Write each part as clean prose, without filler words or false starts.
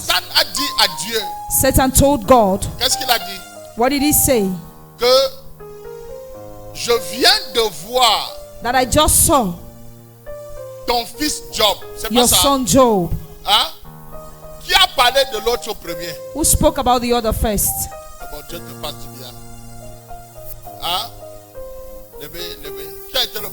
Satan a dit à Dieu. Satan told God. Qu'est-ce qu'il a dit? What did he say? Que je viens de voir That I just saw ton fils Job. C'est pas your ça? son Job. Hein? Qui a parlé de l'autre au premier? Who spoke about the other first? Bon, Dieu te fasse du bien. Hein? Levez. Qui a été le...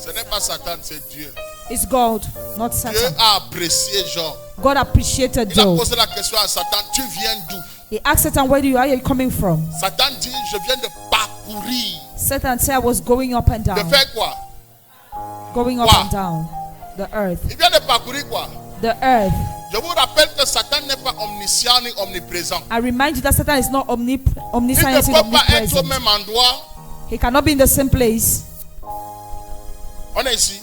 Ce n'est pas Satan, c'est Dieu. It's God, not Dieu Satan. a apprécié Job. God appreciated Il a Job. posé la question à Satan, tu viens d'où? He asked Satan, where are you coming from? Satan dit, je viens de parcourir. Satan said, I was going up and De down. faire quoi? Going up Quoi? and down. The earth. Il vient de parcourir quoi? The earth. Je vous rappelle que Satan n'est pas omniscient ni omniprésent. I remind you that Satan is not Il ne omniscient and peut pas être au omnipresent. même endroit. He cannot be in the same place. On est ici.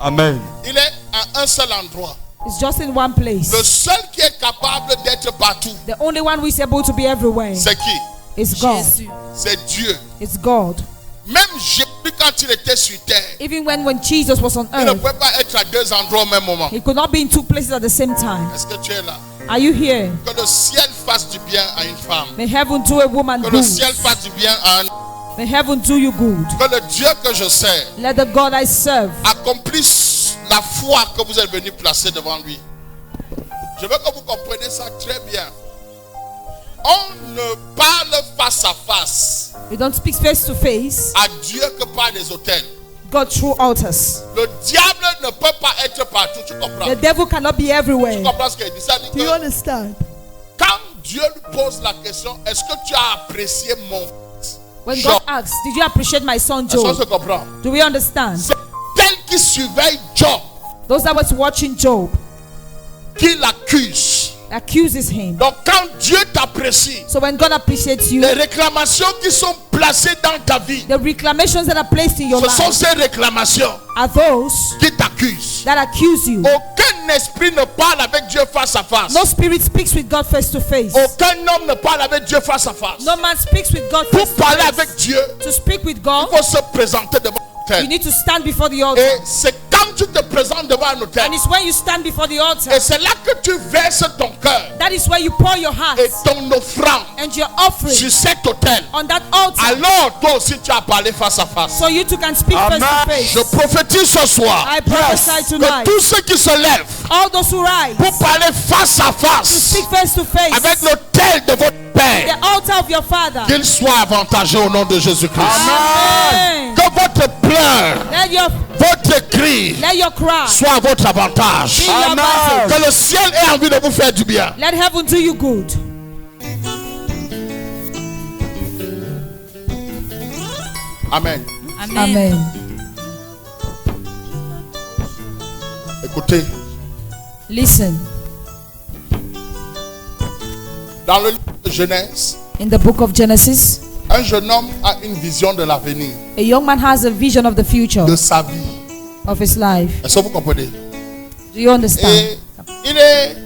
Amen. Il est à un seul endroit. It's just in one place. Le seul qui est capable d'être partout, The only one who is able to be everywhere c'est qui? is God. C'est Dieu. It's God. Même Jésus, quand il était sur terre, Even when Jesus was on il ne earth, pouvait pas être à deux endroits au même moment. he could not be in two places at the same time. Est-ce que tu es là? Are you here? Que le ciel fasse du bien à une femme. May heaven do a woman Que le good. ciel fasse du bien à un... May heaven do you good. Que le Dieu que je sers Let the God I serve accomplisse la foi que vous êtes venu placer devant lui. Je veux que vous compreniez ça très bien. On ne parle face à face We don't speak face to face. à Dieu que par des hôtels. God through altars. Le diable ne peut pas être partout, tu comprends? The devil cannot be everywhere. Tu comprends ce qu'il dit? Ça dit Do you que understand? quand Dieu lui pose la question, est-ce que tu as apprécié mon fils? When Job? God asks, did you appreciate my son Est-ce qu'on se Job? comprend? Do we understand? C'est tel qui surveille Job Those that was watching Job qui l'accuse. accuses him. Donc quand Dieu t'apprécie, So when God appreciates you, les réclamations qui sont placées dans ta vie, the reclamations that are placed in your ce sont life ces réclamations are those qui t'accusent. that accuse you. Aucun esprit ne parle avec Dieu face à face. No spirit speaks with God face to face. Aucun homme ne parle avec Dieu face à face. No man speaks with God Pour face to parler face. avec Dieu, To speak with il God, faut se présenter devant you l'autel. need to stand before the altar. Et c'est quand tu te présentes devant un autel, And it's when you stand before the altar, et c'est là que tu verses ton cœur that is where you pour your heart et ton offrande and your offering sur cet autel. on that altar. Alors toi aussi tu as parlé face à face. So you too can speak face to Je face. prophétise ce soir I prophesy que tonight. tous ceux qui se lèvent All those who rise pour parler face à to face speak face to face, avec l'autel de votre the Père, altar of your Father. qu'il soit avantageux au nom de Jésus-Christ. Amen. Que votre pleur, votre cri Let your cry soit à votre avantage. be your message. Que le ciel ait envie de vous faire du bien. Let heaven do you good. Amen. Amen. Écoutez, Listen. dans le livre de Genèse, In the book of Genesis, un jeune homme a une vision de l'avenir, a young man has a vision of the future de sa vie. of his life. Est-ce que vous comprenez? Do you understand? Et il est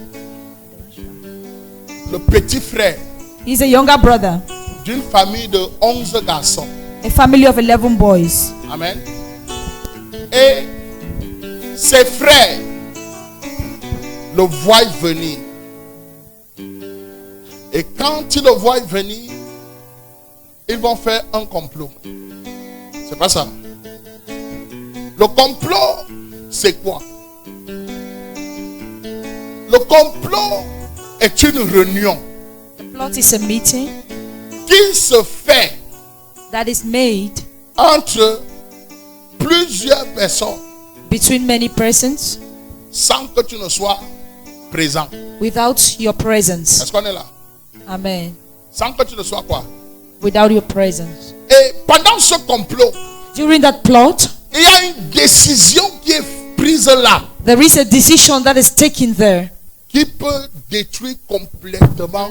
le petit frère He's a younger brother, d'une famille de 11 garçons. a family of 11 boys. Amen. Et ses frères le voient venir. Et quand ils le voient venir, ils vont faire un complot. C'est pas ça. Le complot, c'est quoi? Le complot est une réunion The plot is a meeting qui se fait that is made entre plusieurs personnes between many persons sans que tu ne sois présent. without your presence. Est-ce qu'on est là? Amen. Sans que tu ne sois quoi? Without your presence. Et pendant ce complot, During that plot, il y a une décision qui est prise là, there is a decision that is taken there qui peut détruire complètement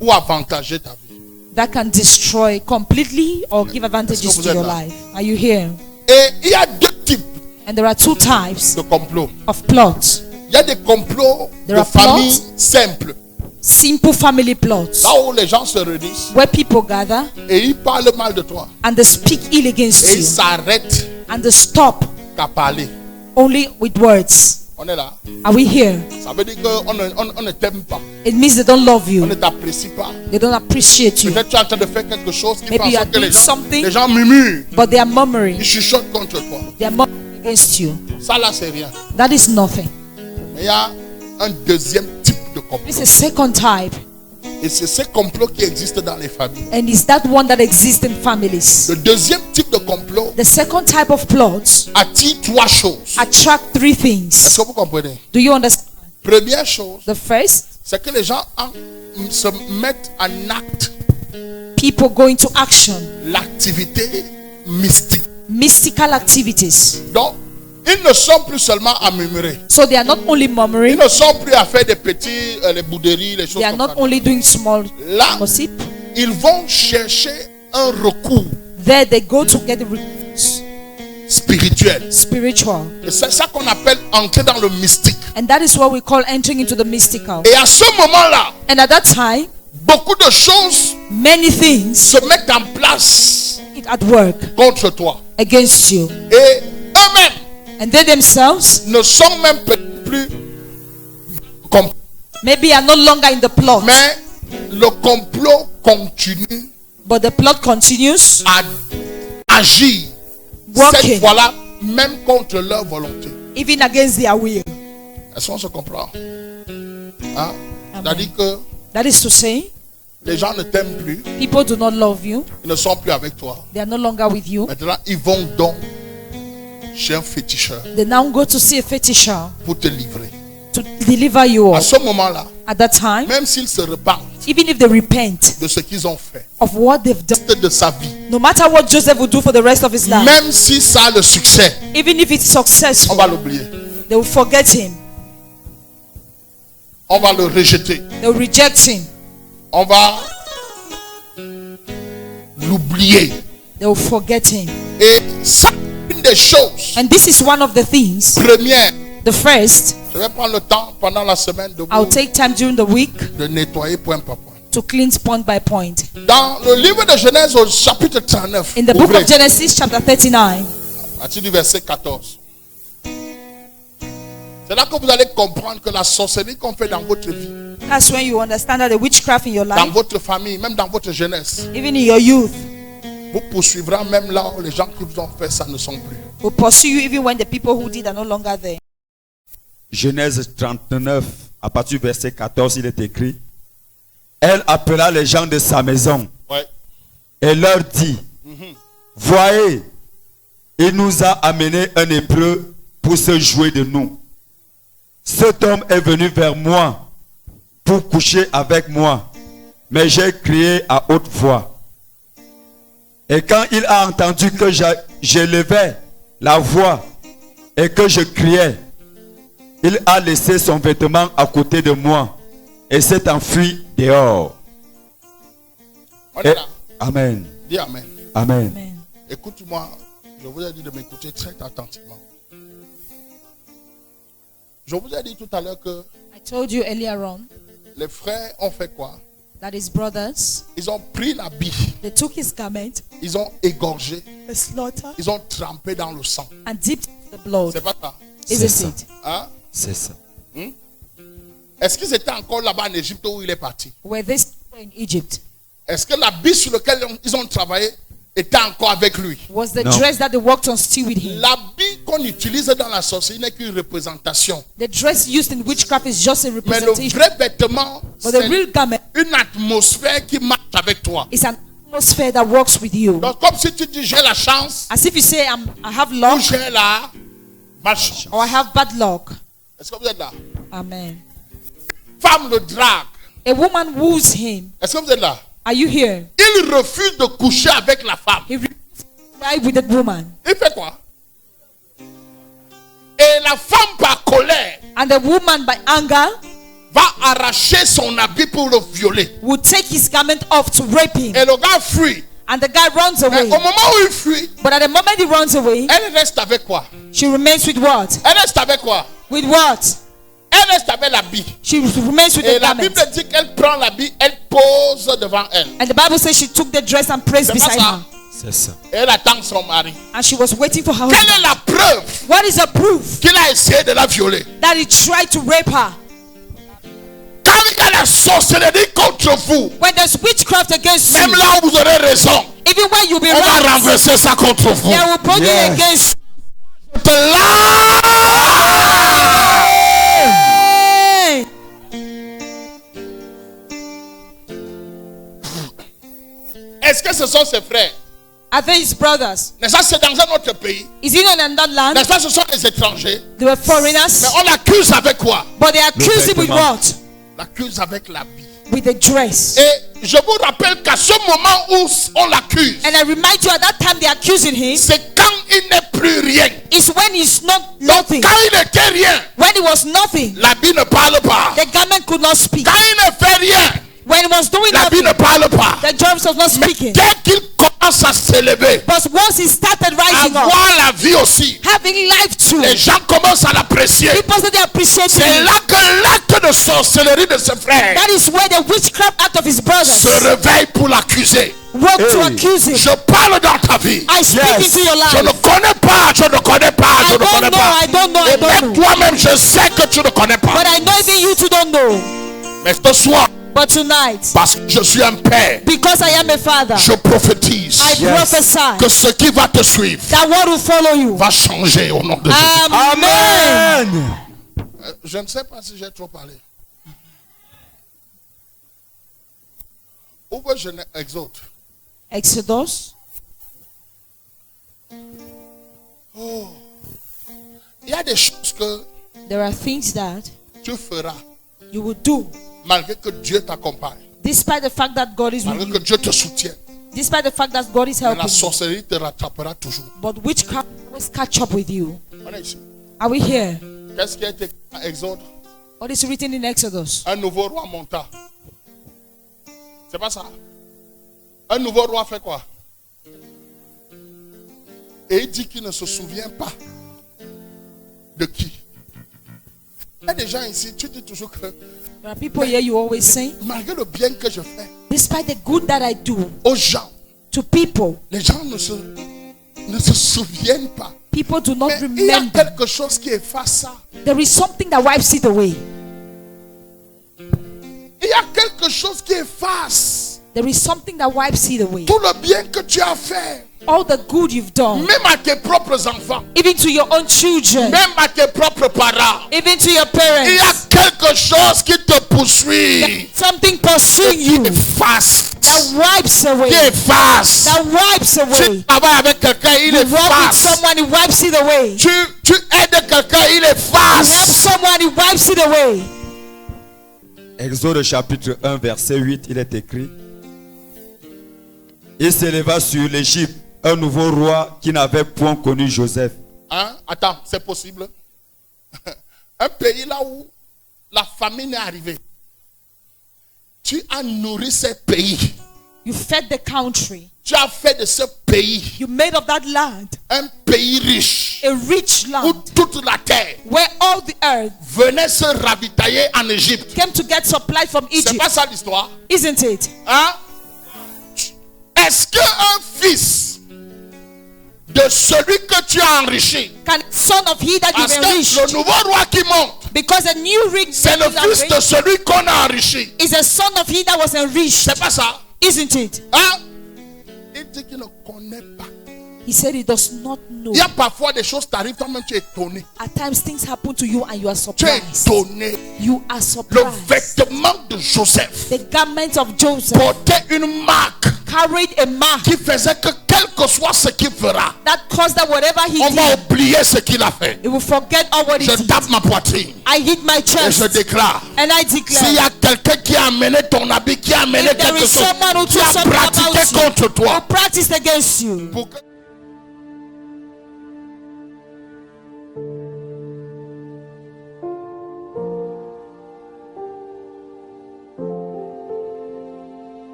ou avantager ta vie. that can destroy completely or give advantages Est-ce que vous to êtes your là? life. Are you here? Et il y a deux types And there are two types de complots. of plots. Il y a des complots There de are famille plots. simples, Simple family plots là où les gens se réunissent where people gather et ils parlent mal de toi. and they speak ill against Et ils you s'arrêtent and they stop qu'à parler. only with words. On est là. Are we here? Ça veut dire qu'on ne t'aime pas. It means they don't love On you. ne t'apprécie pas. They don't appreciate you. Peut-être tu es en train de faire quelque chose qui fait Maybe en you are sorte que doing something, les gens murmurent. but they are murmuring. Ils chuchotent contre toi. They are murmuring against you. Ça là, c'est rien. That is nothing. Mais il y a un deuxième type de complot. It's a second type. Et c'est ce complot qui existe dans les familles. And it's that one that exists in families. Le deuxième type de complot The second type of plots attire trois choses. attract three Est-ce things. que vous comprenez? Do you understand? Première chose, The first, c'est que les gens se mettent en acte people go into action. l'activité mystique. Mystical activities. Donc, ils ne sont plus seulement à murmurer. So they are not only Ils murmuring, ne sont plus à faire des petits, les bouderies, les choses they are comme not ça. only doing small Là, gossip. ils vont chercher un recours There they go to get the recruits. spirituel. Spiritual. Et c'est ça qu'on appelle entrer dans le mystique. And that is what we call entering into the mystical. Et à ce moment-là, And at that time, beaucoup de choses many things se mettent en place at work contre toi. against you. Et eux-mêmes And they themselves ne sont même plus comme. maybe are no longer in the plot. Mais le complot continue But the plot continues à agir. working, Cette fois-là, même contre leur volonté. even against their will. Est-ce qu'on se comprend? Hein? C'est-à-dire que That is to say, les gens ne t'aiment plus, people do not love you. ils ne sont plus avec toi. They are no longer with you. Maintenant, ils vont donc chez un féticheur They now go to see a fetisher pour te livrer. to deliver you À up. ce moment-là, At that time, même s'ils se repentent even if they repent de ce qu'ils ont fait, of what they've done, de sa vie, no matter what Joseph will do for the rest of his life, même si ça a le succès, even if it's on successful, va l'oublier. they will forget him. On va le rejeter. They will reject him. On va l'oublier. They will forget him. Et ça, une des choses And this is one of the things. premières. The first, Je vais prendre le temps pendant la semaine de I'll vous take time during the week de nettoyer point par point. to cleanse point by point. Dans le livre de Genèse au chapitre 39, In the book ouvrez, of Genesis, chapter 39, à partir du verset 14. C'est là que vous allez comprendre que la sorcellerie qu'on fait dans votre vie, that's when you understand that the witchcraft in your dans life, votre famille, même dans votre jeunesse, even in your youth, vous poursuivra même là où les gens qui vous ont fait ça ne sont plus. will pursue you even when the people who did are no longer there. Genèse 39, à partir du verset 14, il est écrit: Elle appela les gens de sa maison Ouais. et leur dit: Voyez, il nous a amené un hébreu pour se jouer de nous. Cet homme est venu vers moi pour coucher avec moi, mais j'ai crié à haute voix. Et quand il a entendu que j'élevais la voix et que je criais, il a laissé son vêtement à côté de moi et s'est enfui dehors. On est là. Amen. Dis Amen. Amen. Amen. Écoute-moi, je vous ai dit de m'écouter très attentivement. Je vous ai dit tout à l'heure que I told you earlier on les frères ont fait quoi? that his brothers, Ils ont pris l'habit, they took his garment, ils ont égorgé, they slaughtered, ils ont trempé dans le sang. and dipped the blood. C'est pas ça? Isn't ça. it? Hein? C'est ça. Est-ce qu'ils étaient encore là-bas en Égypte où il est parti? Were they still in Egypt? Est-ce que l'habit sur lequel ils ont travaillé était encore avec lui? Was the No. dress that they worked on still with him? L'habit qu'on utilise dans la sorcellerie n'est qu'une représentation. The dress used in witchcraft is just a Mais le representation. vrai vêtement, But the c'est real garment une atmosphère qui marche avec toi. is an atmosphere that works with you. Donc, comme si tu dis j'ai la chance, As if you say, I have ou luck j'ai la malchance. or I have bad luck. Est-ce que vous êtes là? Amen. Femme le drague. A woman woos him. Est-ce que vous êtes là? Are you here? Il refuse de coucher avec la femme. He refused to lie with that woman. Il fait quoi? Et la femme par colère And the woman, by anger, va arracher son habit pour le violer. would take his garment off to rape him. Et le gars fuit. And the guy runs Mais away. au moment où il fuit, But at the moment he runs away, elle reste avec quoi? she remains with what? Elle reste avec quoi? With what? Elle reste avec l'habit. She remains with Et the la garment. Bible dit qu'elle prend l'habit, elle pose devant elle. And the Bible says she took the dress and praised C'est pas beside ça. her. C'est ça. Et elle attend son mari. And she was waiting for her Quelle husband. est la preuve What is the proof qu'il a essayé de la violer? that he tried to rape her? Quand il y a la sorcellerie contre vous, When there's witchcraft against même you, là où vous aurez raison, even when you be on va right, renverser ça contre vous. they will put Yes. it against De là, you. est-ce que ce sont ses frères? Are they his brothers? N'est-ce pas? C'est dans un autre pays. Is he in another land? N'est-ce pas? Ce sont des étrangers. They were Mais foreigners, on l'accuse avec quoi? but they accuse him with vêtement. what? On l'accuse avec l'habit. With a dress. Et je vous rappelle qu'à ce moment où on l'accuse, And I remind you, at that time they accusing him c'est quand il n'est plus rien. is when he's not Donc nothing. quand il n'était rien, When he was nothing, l'habit ne parle pas. the garment could not speak. Quand il ne fait rien, When he was doing l'habit nothing, ne parle pas. the germs was not Mais speaking. dès qu'il commence à s'élever, But once he started rising up, avoir la vie aussi, having life too, les gens commencent à l'apprécier. people started appreciating C'est him. là que l'acte de sorcellerie de ses frères That is where the witchcraft act of his brothers se réveille pour l'accuser. worked to Hey. accuse him. Je parle dans ta vie. I speak Yes. into your Je ne life. connais pas, je ne connais pas, je I ne don't connais know, pas. I don't know, I Et don't même know. toi-même, je sais que tu ne connais pas. But I know even you two don't know. Mais ce soir, But tonight, parce que je suis un père, because I am a father, je prophétise I Yes. prophesy que ce qui va te suivre that what will follow you. va changer au nom de Jésus. Amen. Amen. Je ne sais pas si j'ai trop parlé. Ouvre Genèse, Exode. Exodus. Il y a des choses que There are things that tu feras you will do malgré que Dieu t'accompagne, despite the fact that God is with malgré you, que Dieu te soutienne. despite the fact that God is Mais helping la you. sorcellerie te rattrapera toujours. But witchcraft always catch up with you. On est ici. Are we here? Qu'est-ce qui a été dans Exode? What is written in Exodus? Un nouveau roi monta. C'est pas ça. Un nouveau roi fait quoi? Et il dit qu'il ne se souvient pas de qui. Il y a des gens ici, tu dis toujours que There are people here, you always say, malgré le bien que je fais despite the good that I do aux gens, to people, les gens ne se souviennent pas. people do not Mais il y a remember. quelque chose qui efface ça. There is something that wipes it away. Il y a quelque chose qui efface There is something that wipes it away. tout le bien que tu as fait. All the good you've done, Même à tes propres enfants. even to your own children, Même à tes propres parents. even to your Il y a parents. quelque chose qui te poursuit. Something pursuing Qui you efface. that wipes away. Qui efface. That wipes Tu away. travailles avec quelqu'un, il You work with efface. someone, it wipes it away. Tu aides quelqu'un, il You help efface. someone, it wipes it away. Exode chapitre 1 verset 8, il est écrit: Il s'éleva sur l'Égypte un nouveau roi qui n'avait point connu Joseph. Hein? Attends, c'est possible. Un pays là où la famine est arrivée. Tu as nourri ce pays. You fed the country. Tu as fait de ce pays You made of that land un pays riche. a rich Où land toute la terre where all the earth venait se ravitailler en Égypte. came to get supply from C'est Egypt. pas ça l'histoire. Isn't it? Hein? Est-ce qu'un fils de celui que tu as enrichi, Can son of he that parce you've que le enriched, nouveau roi qui monte, because a new rich c'est le fils de celui qu'on a enrichi. is a son of he that was enriched. C'est pas ça. Isn't it? Hein? Il dit qu'il ne connaît pas. He said he does not know. Il y a parfois des choses qui t'arrivent, toi-même tu es étonné. At times things happen to you and you are Tu es surprised. étonné. You are Le surprised. vêtement de Joseph The garment of Joseph portait une marque carried a mark qui faisait que quel que soit ce qu'il fera, that caused that whatever he on va did, oublier ce qu'il a fait. he will forget all what he Je did. tape ma poitrine I hit my et je chest déclare. and I S'il y declare, a quelqu'un qui a amené ton habit, qui a amené if there quelque is chose, someone who qui took a something pratiqué about you, contre who toi, practiced against you, pour que